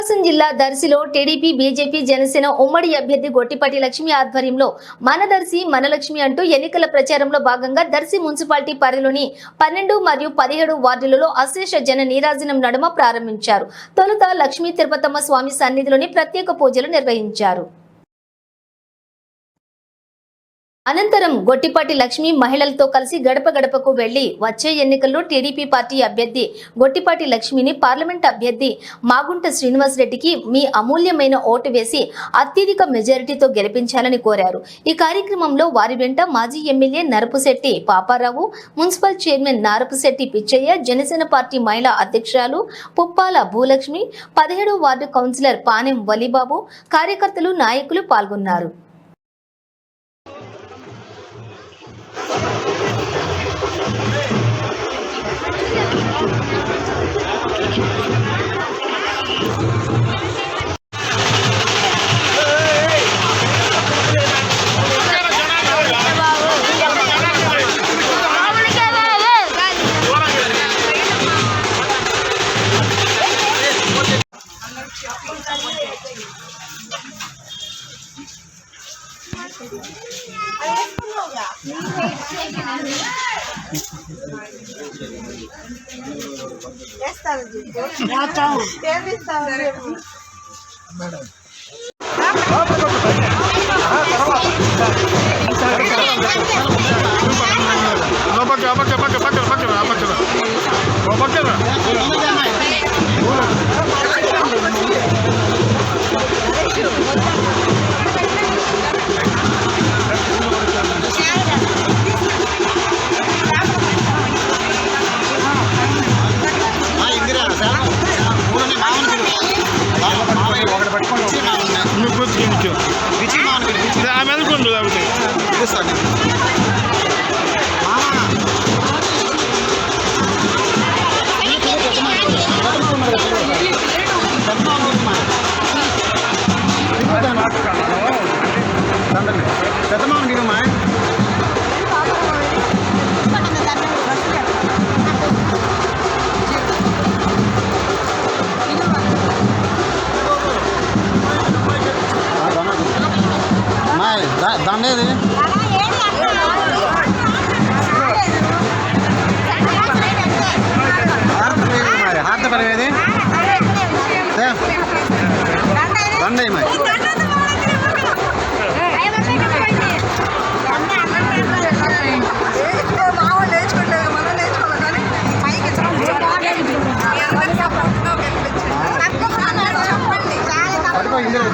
ప్రకాశం జిల్లా దర్శిలో TDP BJP Janasena ఉమ్మడి అభ్యర్థి గొట్టిపాటి లక్ష్మి ఆధ్వర్యంలో మన దర్శి మన లక్ష్మి అంటూ ఎన్నికల ప్రచారంలో భాగంగా దర్శి మున్సిపాలిటీ పరిధిలోని 12 మరియు 17 వార్డులలో అశేష జన నీరాజనం నడుమ ప్రారంభించారు. తొలుత లక్ష్మీ తిరుపతమ్మ స్వామి సన్నిధిలోని ప్రత్యేక పూజలు నిర్వహించారు. అనంతరం గొట్టిపాటి లక్ష్మి మహిళలతో కలిసి గడప గడపకు వెళ్లి వచ్చే ఎన్నికల్లో టీడీపీ పార్టీ అభ్యర్థి గొట్టిపాటి లక్ష్మిని పార్లమెంట్ అభ్యర్థి మాగుంట శ్రీనివాసరెడ్డికి మీ అమూల్యమైన ఓటు వేసి అత్యధిక మెజారిటీతో గెలిపించాలని కోరారు. ఈ కార్యక్రమంలో వారి వెంట మాజీ MLA Narapusetti Paparao, municipal chairman Narapusetti Pichaiah, Janasena party మహిళా అధ్యక్షురాలు పుప్పాల భూలక్ష్మి, 17వ వార్డు కౌన్సిలర్ పానెం వలిబాబు, కార్యకర్తలు, నాయకులు పాల్గొన్నారు. దండేది హార్త పడేది దండే మరి ఇందులో